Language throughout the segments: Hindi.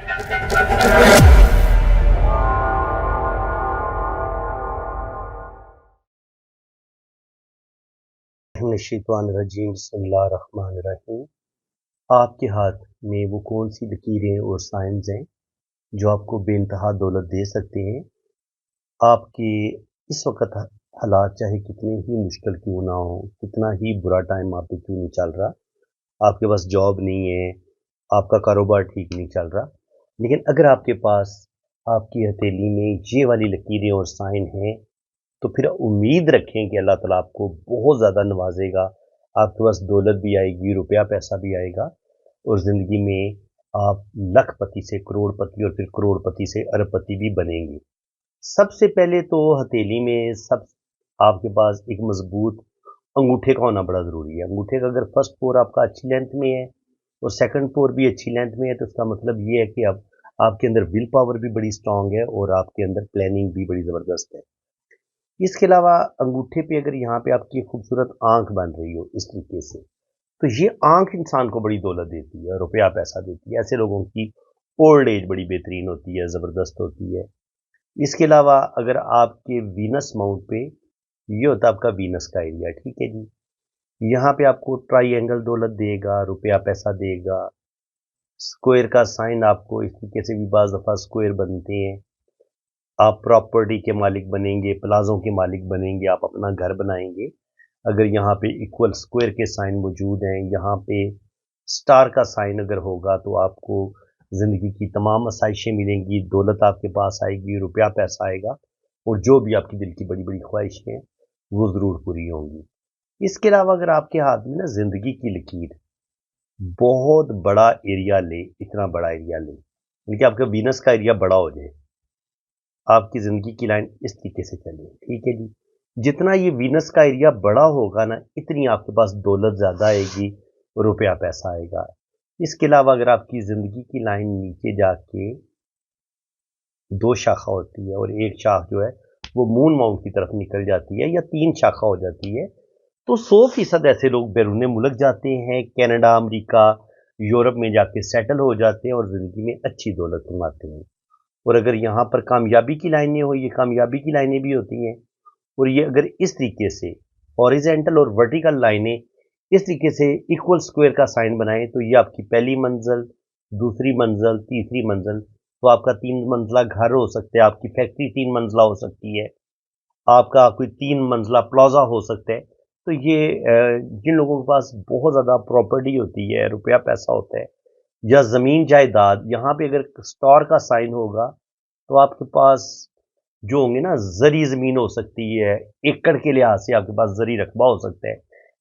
रजीम बिस्मिल्लाहिर्रहमानिर्रहीम। आपके हाथ में वो कौन सी लकीरें और साइंस हैं जो आपको बेइंतहा दौलत दे सकते हैं। आपके इस वक्त हालात चाहे कितने ही मुश्किल क्यों ना हो, कितना ही बुरा टाइम आप पे क्यों नहीं चल रहा, आपके पास जॉब नहीं है, आपका कारोबार ठीक नहीं चल रहा, लेकिन अगर आपके पास आपकी हथेली में ये वाली लकीरें और साइन हैं, तो फिर उम्मीद रखें कि अल्लाह ताला आपको बहुत ज़्यादा नवाजेगा। आपके पास दौलत भी आएगी, रुपया पैसा भी आएगा और ज़िंदगी में आप लखपति से करोड़पति और फिर करोड़पति से अरबपति भी बनेंगे। सबसे पहले तो हथेली में सब आपके पास एक मजबूत अंगूठे का होना बड़ा ज़रूरी है। अंगूठे का अगर फर्स्ट पोर आपका अच्छी लेंथ में है और सेकंड पोर भी अच्छी लेंथ में है, तो इसका मतलब ये है कि अब आपके अंदर विल पावर भी बड़ी स्ट्रांग है और आपके अंदर प्लानिंग भी बड़ी ज़बरदस्त है। इसके अलावा अंगूठे पे अगर यहाँ पे आपकी खूबसूरत आंख बन रही हो इस तरीके से, तो ये आंख इंसान को बड़ी दौलत देती है, रुपया पैसा देती है। ऐसे लोगों की ओल्ड एज बड़ी बेहतरीन होती है, ज़बरदस्त होती है। इसके अलावा अगर आपके वीनस माउंट पे, ये होता है आपका वीनस का एरिया, ठीक है जी। यहाँ पे आपको ट्राइएंगल दौलत देगा, रुपया पैसा देगा। स्क्वायर का साइन आपको इस तरीके से भी बाज़ दफ़ा स्क्वायर बनते हैं। आप प्रॉपर्टी के मालिक बनेंगे, प्लाज़ों के मालिक बनेंगे, आप अपना घर बनाएँगे। अगर यहाँ पे इक्वल स्क्वायर के साइन मौजूद हैं, यहाँ पे स्टार का साइन अगर होगा, तो आपको ज़िंदगी की तमाम आसाइशें मिलेंगी, दौलत आपके पास आएगी, रुपया पैसा आएगा और जो भी आपकी दिल की बड़ी-बड़ी ख्वाहिशें हैं, वो ज़रूर पूरी होंगी। इसके अलावा अगर आपके हाथ में ना ज़िंदगी की लकीर बहुत बड़ा एरिया ले, इतना बड़ा एरिया ले, यानी कि आपका वीनस का एरिया बड़ा हो जाए, आपकी ज़िंदगी की लाइन इस तरीके से चले, ठीक है जी। जितना ये वीनस का एरिया बड़ा होगा ना, इतनी आपके पास दौलत ज़्यादा आएगी, रुपया पैसा आएगा। इसके अलावा अगर आपकी ज़िंदगी की लाइन नीचे जाके 2 शाखा होती है और एक शाख जो है वो मून माउंट की तरफ निकल जाती है या 3 शाखा हो जाती है, तो 100% ऐसे लोग बैरून मुल्क जाते हैं, कनाडा, अमेरिका, यूरोप में जाके सेटल हो जाते हैं और ज़िंदगी में अच्छी दौलत कमाते हैं। और अगर यहाँ पर कामयाबी की लाइनें हो, ये कामयाबी की लाइनें भी होती हैं और ये अगर इस तरीके से हॉरिजेंटल और वर्टिकल लाइनें इस तरीके से इक्वल स्क्वायर का साइन बनाएं, तो ये आपकी पहली मंजिल, दूसरी मंजिल, तीसरी मंजिल, तो आपका 3 मंजिला घर हो सकता है, आपकी फैक्ट्री 3 मंजिला हो सकती है, आपका कोई 3 मंजिला प्लाजा हो सकता है। तो ये जिन लोगों के पास बहुत ज़्यादा प्रॉपर्टी होती है, रुपया पैसा होता है या ज़मीन जायदाद, यहाँ पे अगर स्टार का साइन होगा, तो आपके पास जो होंगे ना, ज़री ज़मीन हो सकती है, एकड़ के लिहाज से आपके पास ज़री रकबा हो सकता है,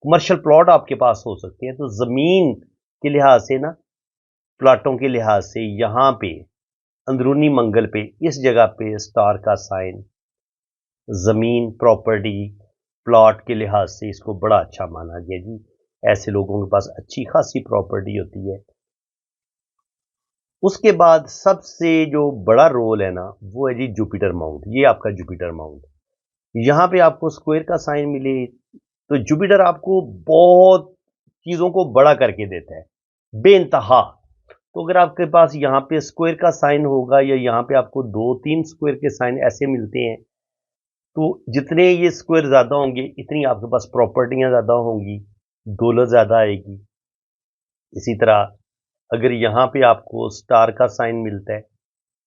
कमर्शियल प्लॉट आपके पास हो सकते हैं। तो ज़मीन के लिहाज से ना, प्लाटों के लिहाज से यहाँ पे अंदरूनी मंगल पे इस जगह पे स्टार का साइन ज़मीन, प्रॉपर्टी, प्लॉट के लिहाज से इसको बड़ा अच्छा माना गया जी। ऐसे लोगों के पास अच्छी खासी प्रॉपर्टी होती है। उसके बाद सबसे जो बड़ा रोल है ना, वो है जी जुपिटर माउंट। ये आपका जुपिटर माउंट, यहाँ पे आपको स्क्वायर का साइन मिले, तो जुपिटर आपको बहुत चीज़ों को बड़ा करके देता है, बेइंतहा। तो अगर आपके पास यहाँ पे स्क्वायर का साइन होगा या यहाँ पे आपको 2-3 स्क्वायर के साइन ऐसे मिलते हैं, तो जितने ये स्क्वायर ज़्यादा होंगे, इतनी आपके पास प्रॉपर्टियाँ ज़्यादा होंगी, दौलत ज़्यादा आएगी। इसी तरह अगर यहाँ पे आपको स्टार का साइन मिलता है,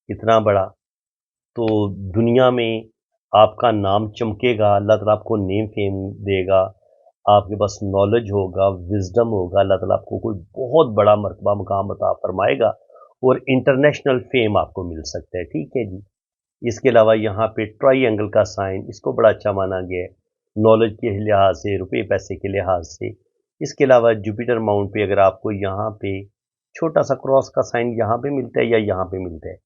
इतना बड़ा, तो दुनिया में आपका नाम चमकेगा, अल्लाह ताला आपको नेम फेम देगा, आपके पास नॉलेज होगा, विज़डम होगा, अल्लाह ताला आपको कोई बहुत बड़ा मर्तबा मुकाम अता फरमाएगा और इंटरनेशनल फेम आपको मिल सकता है, ठीक है जी। इसके अलावा यहाँ पे ट्राइएंगल का साइन, इसको बड़ा अच्छा माना गया है, नॉलेज के लिहाज से, रुपये पैसे के लिहाज से। इसके अलावा जुपिटर माउंट पे अगर आपको यहाँ पे छोटा सा क्रॉस का साइन यहाँ पे मिलता है या यहाँ पे मिलता है,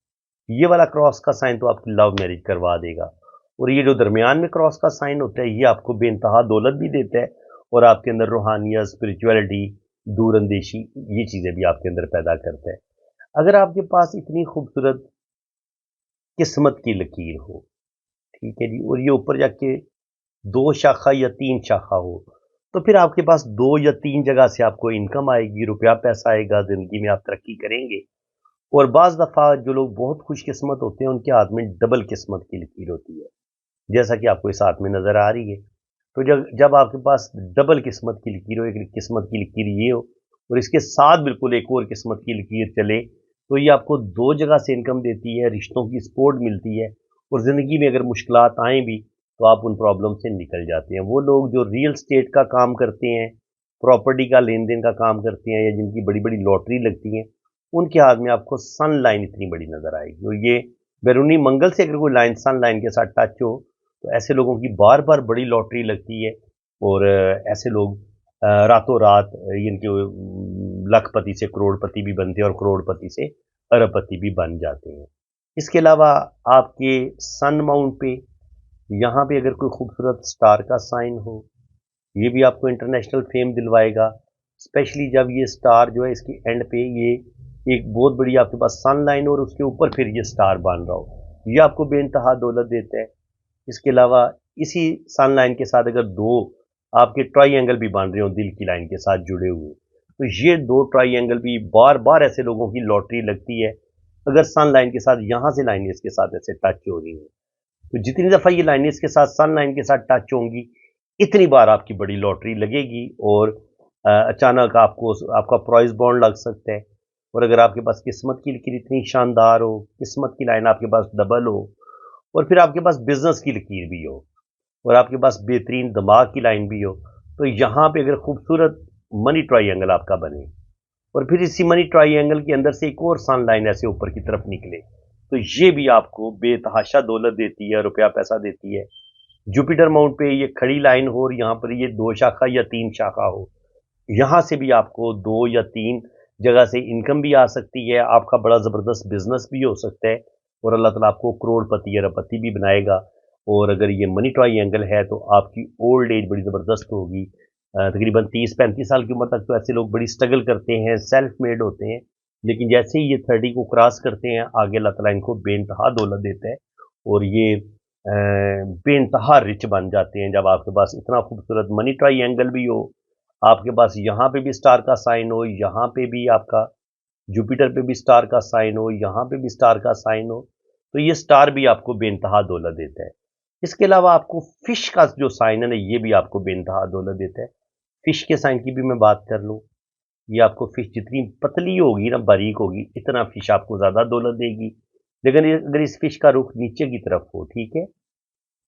ये वाला क्रॉस का साइन तो आपकी लव मैरिज करवा देगा। और ये जो दरमियान में क्रॉस का साइन होता है, ये आपको बेइंतहा दौलत भी देता है और आपके अंदर रूहानियत, स्पिरिचुअलिटी, दूरअंदेशी, ये चीज़ें भी आपके अंदर पैदा करता है। अगर आपके पास इतनी खूबसूरत किस्मत की लकीर हो, ठीक है जी, और ये ऊपर जाके 2 शाखा या 3 शाखा हो, तो फिर आपके पास 2 या 3 जगह से आपको इनकम आएगी, रुपया पैसा आएगा, ज़िंदगी में आप तरक्की करेंगे। और बाज़ दफ़ा जो लोग बहुत खुशकिस्मत होते हैं उनके हाथ में डबल किस्मत की लकीर होती है, जैसा कि आपको इस हाथ में नज़र आ रही है। तो जब जब आपके पास डबल किस्मत की लकीर हो, एक किस्मत की लकीर ये हो और इसके साथ बिल्कुल एक और किस्मत की लकीर चले, तो ये आपको 2 जगह से इनकम देती है, रिश्तों की सपोर्ट मिलती है और ज़िंदगी में अगर मुश्किलात आएँ भी, तो आप उन प्रॉब्लम से निकल जाते हैं। वो लोग जो रियल एस्टेट का काम करते हैं, प्रॉपर्टी का लेन-देन का काम करते हैं या जिनकी बड़ी-बड़ी लॉटरी लगती है, उनके हाथ में आपको सन लाइन इतनी बड़ी नज़र आएगी और ये बैरूनी मंगल से अगर कोई लाइन सन लाइन के साथ टच हो, तो ऐसे लोगों की बार-बार बड़ी लॉटरी लगती है और ऐसे लोग रातों रात इनके लखपति से करोड़पति भी बनते हैं और करोड़पति से अरबपति भी बन जाते हैं। इसके अलावा आपके सन माउंट पे यहाँ पे अगर कोई खूबसूरत स्टार का साइन हो, ये भी आपको इंटरनेशनल फेम दिलवाएगा। स्पेशली जब ये स्टार जो है इसकी एंड पे ये एक बहुत बड़ी आपके पास सन लाइन और उसके ऊपर फिर ये स्टार बन रहा हो, ये आपको बेइंतहा दौलत देता है। इसके अलावा इसी सन लाइन के साथ अगर 2 आपके ट्रायंगल भी बन रहे हो दिल की लाइन के साथ जुड़े हुए, तो ये 2 ट्रायंगल भी बार-बार ऐसे लोगों की लॉटरी लगती है, अगर सन लाइन के साथ यहाँ से लाइनें इसके साथ ऐसे टच हो रही हैं। तो जितनी दफ़ा ये लाइनें इसके साथ सन लाइन के साथ टच होंगी, इतनी बार आपकी बड़ी लॉटरी लगेगी और अचानक आपको आपका प्राइज़ बॉन्ड लग सकता है और अगर आपके पास किस्मत की लकीर इतनी शानदार हो, किस्मत की लाइन आपके पास डबल हो और फिर आपके पास बिज़नेस की लकीर भी हो और आपके पास बेहतरीन दिमाग की लाइन भी हो, तो यहाँ पे अगर खूबसूरत मनी ट्रायंगल आपका बने और फिर इसी मनी ट्रायंगल के अंदर से एक और सन लाइन ऐसे ऊपर की तरफ निकले, तो ये भी आपको बेतहाशा दौलत देती है, रुपया पैसा देती है। जुपिटर माउंट पे ये खड़ी लाइन हो और यहाँ पर ये 2 शाखा या 3 शाखा हो, यहाँ से भी आपको 2 या 3 जगह से इनकम भी आ सकती है, आपका बड़ा ज़बरदस्त बिज़नेस भी हो सकता है और अल्लाह ताला आपको करोड़पति, अरबपति भी बनाएगा और अगर ये मनी ट्रायंगल है तो आपकी ओल्ड एज बड़ी ज़बरदस्त होगी। तकरीबन 30-35 साल की उम्र तक तो ऐसे लोग बड़ी स्ट्रगल करते हैं, सेल्फ मेड होते हैं, लेकिन जैसे ही ये 30 को क्रॉस करते हैं, आगे अल्लाह ताला इनको बेइंतहा दौलत देता है और ये बेइंतहा रिच बन जाते हैं जब आपके पास इतना खूबसूरत मनी ट्रायंगल भी हो, आपके पास यहाँ पे भी स्टार का साइन हो, यहाँ पे भी आपका जुपिटर पे भी स्टार का साइन हो, यहाँ पे भी स्टार का साइन हो, तो ये स्टार भी आपको बेइंतहा दौलत देता है। इसके अलावा आपको फिश का जो साइन है ना, ये भी आपको बेइंतहा दौलत देता है। फिश के साइन की भी मैं बात कर लूँ, ये आपको फिश जितनी पतली होगी ना, बारीक होगी, इतना फिश आपको ज़्यादा दौलत देगी। लेकिन अगर इस फिश का रुख नीचे की तरफ हो, ठीक है?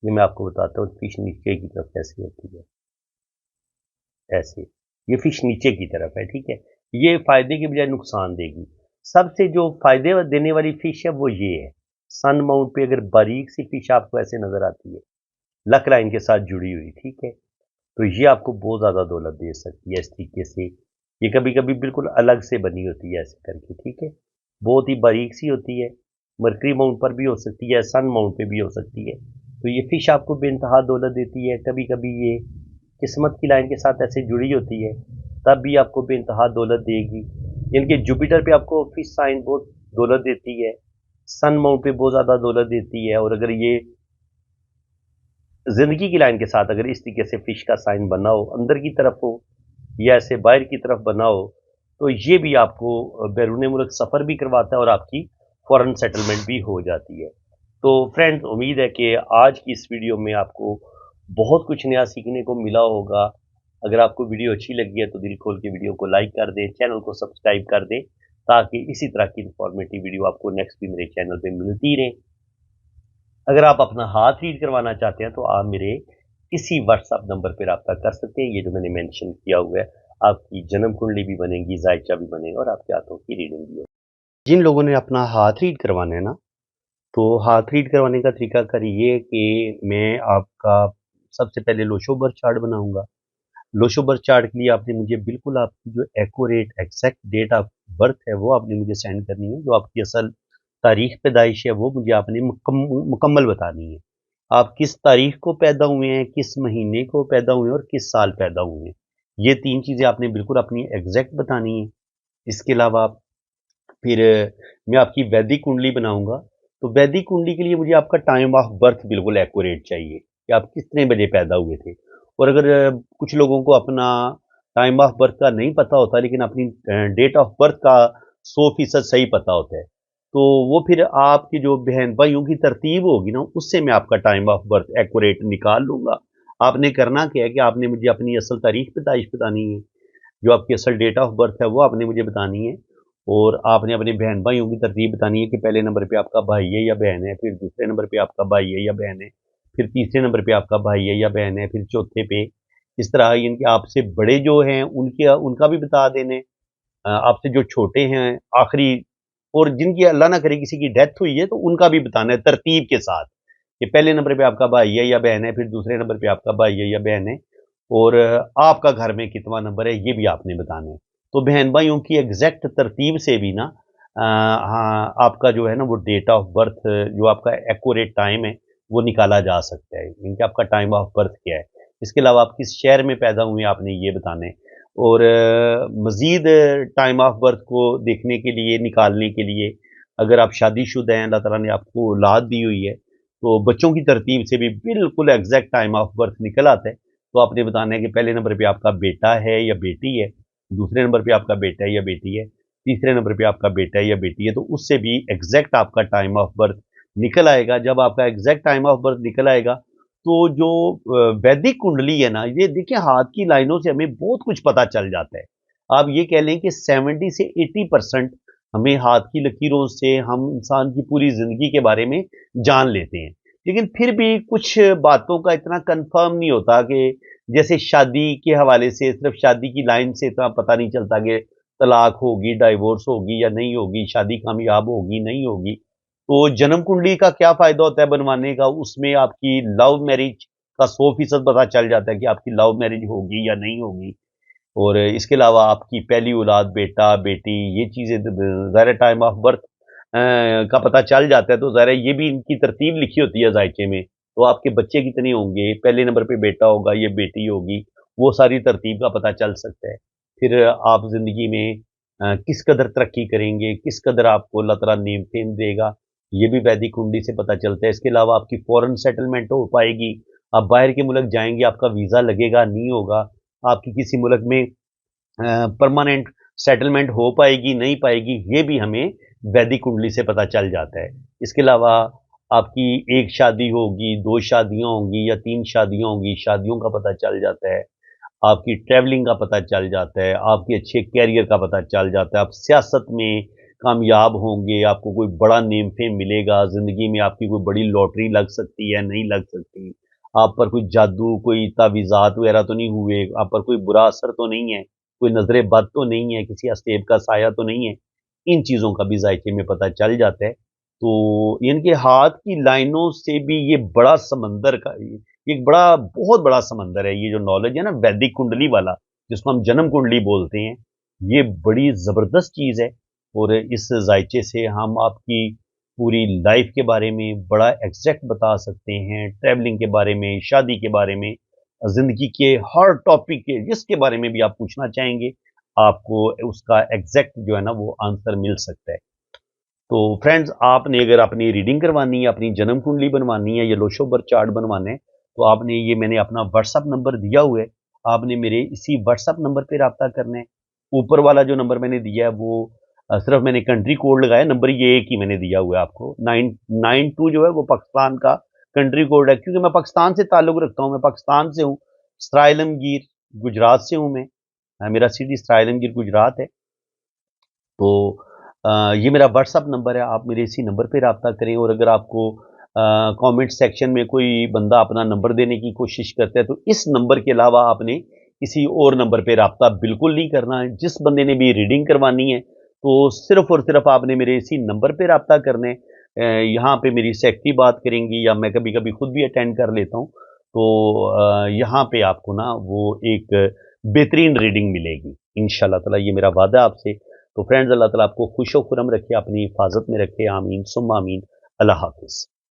ये मैं आपको बताता हूँ फिश नीचे की तरफ कैसे होती है, ऐसे। ये फिश नीचे की तरफ है, ठीक है? ये फ़ायदे के बजाय नुकसान देगी। सबसे जो फ़ायदे देने वाली फिश है, वो ये है। सन माउंट पे अगर बारीक सी फिश आपको ऐसे नज़र आती है, लक लाइन के साथ जुड़ी हुई, ठीक है? तो ये आपको बहुत ज़्यादा दौलत दे सकती है इस तरीके से। ये कभी-कभी बिल्कुल अलग से बनी होती है ऐसे करके, ठीक है? बहुत ही बारीक सी होती है, मरकरी माउंट पर भी हो सकती है, सन माउंट पे भी हो सकती है। तो ये फ़िश आपको बेइंतहा दौलत देती है, कभी-कभी ये किस्मत की लाइन के साथ ऐसे जुड़ी होती है, तब भी आपको बेइंतहा दौलत देगी। इनके जुपिटर पे आपको फ़िश साइन बहुत दौलत देती है, सन माउंट पे बहुत ज़्यादा दौलत देती है और अगर ये ज़िंदगी की लाइन के साथ अगर इस तरीके से फ़िश का साइन बना हो, अंदर की तरफ हो या ऐसे बाहर की तरफ बना हो, तो ये भी आपको बैरून मुल्क सफ़र भी करवाता है और आपकी फ़ॉरेन सेटलमेंट भी हो जाती है। तो फ्रेंड्स, उम्मीद है कि आज की इस वीडियो में आपको बहुत कुछ नया सीखने को मिला होगा। अगर आपको वीडियो अच्छी लगी है तो दिल खोल के वीडियो को लाइक कर दें, चैनल को सब्सक्राइब कर दें, ताकि इसी तरह की इन्फॉर्मेटिव वीडियो आपको नेक्स्ट भी मेरे चैनल पे मिलती रहें। अगर आप अपना हाथ रीड करवाना चाहते हैं तो आप मेरे इसी व्हाट्सएप नंबर पर रब्ता कर सकते हैं, ये जो मैंने मेंशन किया हुआ है। आपकी जन्म कुंडली भी बनेगी, जायचा भी बनेगा और आपके हाथों की रीडिंग भी होगी। जिन लोगों ने अपना हाथ रीड करवाना है ना, तो हाथ रीड करवाने का तरीकाकार ये है कि मैं आपका सबसे पहले लोशो बर्थ चार्ट बनाऊंगा। लोशो बर्थ चार्ट के लिए आपने मुझे बिल्कुल आपकी जो accurate exact date of birth है वो आपने मुझे सेंड करनी है। जो आपकी असल तारीख पैदाइश है वो मुझे आपने मुकम्मल बतानी है। आप किस तारीख को पैदा हुए हैं, किस महीने को पैदा हुए हैं और किस साल पैदा हुए हैं, ये 3 चीज़ें आपने बिल्कुल अपनी एग्जैक्ट बतानी है। इसके अलावा फिर मैं आपकी वैदिक कुंडली बनाऊंगा। तो वैदिक कुंडली के लिए मुझे आपका टाइम ऑफ बर्थ बिल्कुल एक्यूरेट चाहिए कि आप कितने बजे पैदा हुए थे। और अगर कुछ लोगों को अपना टाइम ऑफ बर्थ का नहीं पता होता लेकिन अपनी डेट ऑफ बर्थ का 100% सही पता होता है, तो वो फिर आपकी जो बहन भाइयों की तरतीब होगी ना, उससे मैं आपका टाइम ऑफ बर्थ एक्यूरेट निकाल लूँगा। आपने करना क्या है कि आपने मुझे अपनी असल तारीख पैदाइश बतानी है, जो आपकी असल डेट ऑफ बर्थ है वो आपने मुझे बतानी है, और आपने अपने बहन भाइयों की तरतीब बतानी है कि पहले नंबर पे आपका भाई है या बहन है, फिर दूसरे नंबर पे आपका भाई है या बहन है, फिर तीसरे नंबर पे आपका भाई है या बहन है, फिर चौथे पे इस तरह यानी कि आपसे बड़े जो हैं उनके उनका भी बता देने, आपसे जो छोटे हैं आखिरी, और जिनकी अल्लाह ना करे किसी की डेथ हुई है तो उनका भी बताना है तरतीब के साथ, कि पहले नंबर पे आपका भाई है या बहन है, फिर दूसरे नंबर पे आपका भाई है या बहन है, और आपका घर में कितवा नंबर है ये भी आपने बताना है। तो बहन-भाइयों की एग्ज़ैक्ट तरतीब से भी ना हाँ, आपका जो है ना वो डेट ऑफ बर्थ जो आपका एक्यूरेट टाइम है, वो निकाला जा सकता है। यानी कि आपका टाइम ऑफ बर्थ क्या है। इसके अलावा आप किस शहर में पैदा हुए हैं आपने ये बताना है। और मज़ीद टाइम ऑफ बर्थ को देखने के लिए, निकालने के लिए, अगर आप शादीशुदा हैं, अल्लाह ताला ने आपको औलाद दी हुई है, तो बच्चों की तरतीब से भी बिल्कुल एग्ज़ैक्ट टाइम ऑफ बर्थ निकल आता है। तो आपने बताना है कि पहले नंबर पे आपका बेटा है या बेटी है, दूसरे नंबर पे आपका बेटा है या बेटी है, तीसरे नंबर पे आपका बेटा है या बेटी है, तो उससे भी एग्ज़ैक्ट आपका टाइम ऑफ बर्थ निकल आएगा। जब आपका एग्ज़ैक्ट टाइम ऑफ बर्थ निकल आएगा, तो जो वैदिक कुंडली है ना, ये देखिए हाथ की लाइनों से हमें बहुत कुछ पता चल जाता है। आप ये कह लें कि 70 से 80% हमें हाथ की लकीरों से हम इंसान की पूरी ज़िंदगी के बारे में जान लेते हैं। लेकिन फिर भी कुछ बातों का इतना कन्फर्म नहीं होता कि जैसे शादी के हवाले से सिर्फ शादी की लाइन से इतना पता नहीं चलता कि तलाक होगी, डाइवोर्स होगी या नहीं होगी, शादी कामयाब होगी, नहीं होगी। तो जन्म कुंडली का क्या फ़ायदा होता है बनवाने का? उसमें आपकी लव मैरिज का 100% पता चल जाता है कि आपकी लव मैरिज होगी या नहीं होगी। और इसके अलावा आपकी पहली औलाद बेटा, बेटी ये चीज़ें ज़ाहिर है टाइम ऑफ बर्थ का पता चल जाता है, तो ज़ाहिर है ये भी इनकी तरतीब लिखी होती है ज़ायचे में। तो आपके बच्चे कितने होंगे, पहले नंबर पे बेटा होगा या बेटी होगी, वो सारी तरतीब का पता चल सकता है। फिर आप ज़िंदगी में किस कदर तरक्की करेंगे, किस कदर आपको अल्लाह ताला नेम-फेम देगा, ये भी वैदिक कुंडली से पता चलता है। इसके अलावा आपकी फ़ॉरेन सेटलमेंट हो पाएगी, आप बाहर के मुल्क जाएँगे, आपका वीज़ा लगेगा, नहीं होगा, आपकी किसी मुल्क में परमानेंट सेटलमेंट हो पाएगी, नहीं पाएगी, ये भी हमें वैदिक कुंडली से पता चल जाता है। इसके अलावा आपकी 1 शादी होगी, 2 शादियाँ होंगी या 3 शादियाँ होंगी, शादियों का पता चल जाता है। आपकी ट्रैवलिंग का पता चल जाता है, आपके अच्छे करियर का पता चल जाता है, आप सियासत में कामयाब होंगे, आपको कोई बड़ा नेम-फेम मिलेगा, ज़िंदगी में आपकी कोई बड़ी लॉटरी लग सकती है, नहीं लग सकती। आप पर कोई जादू, कोई तावीज़ात वगैरह तो नहीं हुए, आप पर कोई बुरा असर तो नहीं है, कोई नज़र बद तो नहीं है, किसी अस्तेब का साया तो नहीं है। इन चीज़ों का भी ज़ायके में पता चल जाता है। तो इनके हाथ की लाइनों से भी ये बड़ा समंदर का एक बड़ा बहुत बड़ा समंदर है, ये जो नॉलेज है ना वैदिक कुंडली वाला, जिसको हम जन्म कुंडली बोलते हैं, ये बड़ी ज़बरदस्त चीज़ है। और इस ज़ायचे से हम आपकी पूरी लाइफ़ के बारे में बड़ा एग्ज़ैक्ट बता सकते हैं, ट्रैवलिंग के बारे में, शादी के बारे में, ज़िंदगी के हर टॉपिक के जिसके बारे में भी आप पूछना चाहेंगे, आपको उसका एग्ज़ैक्ट जो है ना वो आंसर मिल सकता है। तो फ्रेंड्स आपने अगर अपनी रीडिंग करवानी है, अपनी जन्म कुंडली बनवानी है या लोशो बर्थ चार्ट बनवाना है, तो आपने ये मैंने अपना व्हाट्सएप नंबर दिया हुआ है, आपने मेरे इसी व्हाट्सएप नंबर पे राब्ता करना है। ऊपर वाला जो नंबर मैंने दिया है वो सिर्फ़ मैंने कंट्री कोड लगाया, नंबर ये एक ही मैंने दिया हुआ है आपको। 992 जो है वो पाकिस्तान का कंट्री कोड है, क्योंकि मैं पाकिस्तान से ताल्लुक़ रखता हूँ, मैं पाकिस्तान से हूँ, सराय आलमगीर गुजरात से हूँ मैं। मेरा सिटी सराय आलमगीर गुजरात है। तो ये मेरा व्हाट्सएप नंबर है, आप मेरे इसी नंबर पे राब्ता करें, और अगर आपको कमेंट सेक्शन में कोई बंदा अपना नंबर देने की कोशिश करता है, तो इस नंबर के अलावा आपने किसी और नंबर पे राब्ता बिल्कुल नहीं करना है। जिस बंदे ने भी रीडिंग करवानी है, तो सिर्फ़ और सिर्फ़ आपने मेरे इसी नंबर पे राब्ता करना है। यहाँ पे मेरी सेक्रेटरी बात करेंगी या मैं कभी-कभी खुद भी अटेंड कर लेता हूँ। तो यहाँ पे आपको ना वो एक बेहतरीन रीडिंग मिलेगी। इंशाअल्लाह ताला ये मेरा वादा है आपसे। तो फ्रेंड्स अल्लाह ताला आपको खुश व खुरम रखे, अपनी हिफाज़त में रखे। आमीन सुम्मा आमीन। अल्लाह हाफ़िज़।